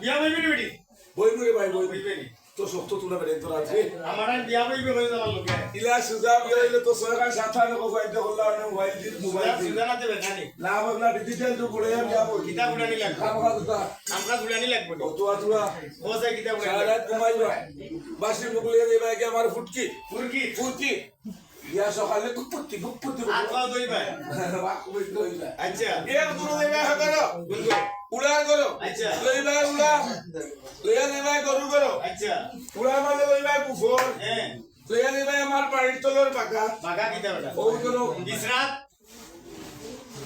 বিয়া বইবি বেটি বই মুরে ভাই বই বইবে নি তো শক্ত তুলা বেড়ে তোর আছে আমার বিয়া বইবে হয়ে যাবার লোকে ইলা সুজা বিয়ে হইলে তো সরকার সাথে লোক ফাইদা করলা না মোবাইল দি মোবাইল দি সুজানা দেবে খানি না বাবলা ডিজিটাল তো পড়ে বিয়া বই কিতাব উড়ানি লাগবে খামখা দুটা আমরা উড়ানি লাগবে ও তো আতুয়া ও যায় কিতাব উড়ানি সারা রাত ঘুমাইবা বাসি মুগলিয়ে দেবা কি আমার ফুটকি ফুরকি ফুটকি ইয়া সকালে কুপত্তি কুপত্তি আতলা দইবা বাক কই দইলা আচ্ছা এক দুনো দেবা করো গুনগো উড়ার করো আচ্ছা লইবা উড়া লইয়া দেবা গরু করো আচ্ছা উড়া মানে লইবা কুফর হ্যাঁ লইয়া দেবা আমার বাড়ির তলর পাকা বাগা কিতাব এটা ও করো বিসরাত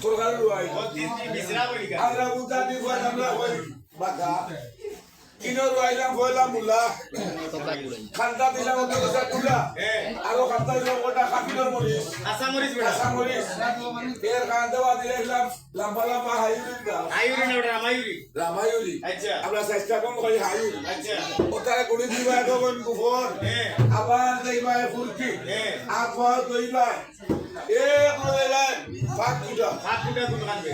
তোর গাল লুয়াই ও দিদি বিসরা বলি কা আমরা বুতা দি কই আমরা কই বাকা কিনো রইলাম কইলাম মুলা খান্তা দিলাম তো কথা কুলা হ্যাঁ আর খান্তা দিলাম ওটা খাফিলর মরিস আসা মরিস বেটা আসা মরিস এর খান্তা দিলাম লম্বা লম্বা হাইউরি দা আইউরি না ওটা রামায়ুরি রামায়ুরি আচ্ছা আমরা চেষ্টা করব কই হাইউরি আচ্ছা ওটারে গুড়ি দিবা তখন কুফর হ্যাঁ আবার দেইবা ফুরকি হ্যাঁ আফা দইবা এক রইলা পাক কুটা হাত কুটা কোন কাটবে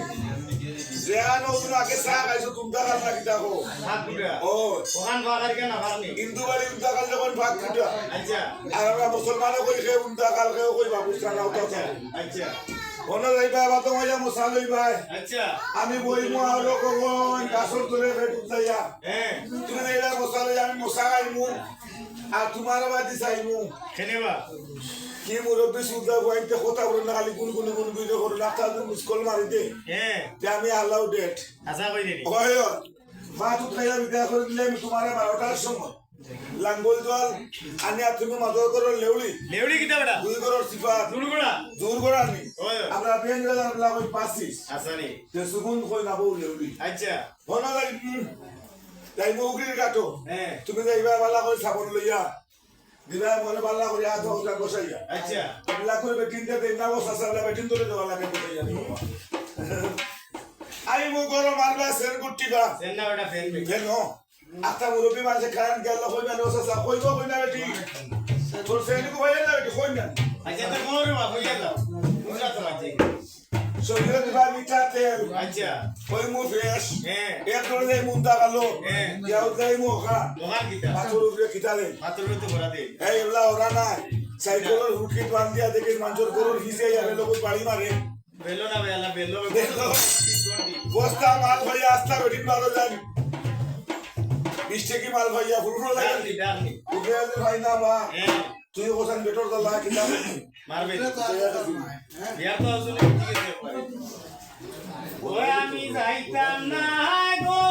যেন ওগুলো আগে চা খাইছো তুমটা খাল না কিতা কো হাত কুটা ও ওখান বাগার কেন পারনি হিন্দু বাড়ি উমটা খাল যখন ভাগ কুটা আচ্ছা আর আমরা মুসলমানও কই খেয়ে উমটা খাল খেয়ে কই বাবু সারা উঠা আচ্ছা আচ্ছা কোন যাইবা বা তো মজা মশা লইবা আচ্ছা আমি বই মু আর কোন গাছর তুলে ফেট উঠাইয়া হ্যাঁ তুমি যাইবা মশা লই আমি মশা খাইমু আর তোমার বাদি চাইমু খেনেবা কি মুরব্বী সুদা কইতে কথা বলে না খালি কোন বিদে করো না তা তুমি স্কুল মারি দে হ্যাঁ যে আমি আল্লাহ ডেট আসা কই দিনি ওই মা তো খাইয়া বিদায় করে দিলে আমি তোমার 12টার সময় লাঙ্গল জল আনি আর তুমি মাদর করো লেউলি লেউড়ি কিতা বেটা 2 করোর সিফাত দুড়গুড়া জোর করে আনি ওই আমরা বেন গেলাম আমরা কই পাসিস আসানি যে সুগুন কই না বউ লেউলি আচ্ছা হনা লাগি তাই মৌগির কাটো হ্যাঁ তুমি যাইবা বালা করে সাবন লইয়া দিবা মনে বালা করে আধ ওটা বসাইয়া আচ্ছা বালা করে বেটিনতে দেই না বসা সালা বেটিন ধরে দেওয়া লাগে বসাইয়া আই মো গরম মারবা সেন গুটিবা সেন্না বেটা ফেলবি কেন আতা মুরব্বী মাঝে খান গেল কই না ওসা কইব কই না বেটি তোর সেন কো হয় না বেটি কই না আচ্ছা তো কোন রে বাবু ইয়া মুজা তো আছে সবিরে দিবা মিঠা তেল আচ্ছা কই মু ফ্রেশ হ্যাঁ এক করে দেই মুন্তা গালো হ্যাঁ ইয়াও দেই মু খা মোহান কিতা পাথর উপরে কিতা দেই মাত্র তো ভরা দে এই এলা ওরা না সাইকেলের হুটকি বান দিয়া দেখে মানুষের গরুর হিসে যাবে লোক বাড়ি মারে বেলো না বেলা বেলো বেলো। বস্তা মাল ভাইয়া আস্তা বেটি মারো জানি 20 টাকা মাল ভাইয়া ফুরফুর লাগে ডারনি ডারনি উঠে আসে ভাই না মা হ্যাঁ তুই কোথান বেটর দলা কিতা মারবে বিয়ার তো আসলে ঠিক আছে ওই আমি যাইতাম না গো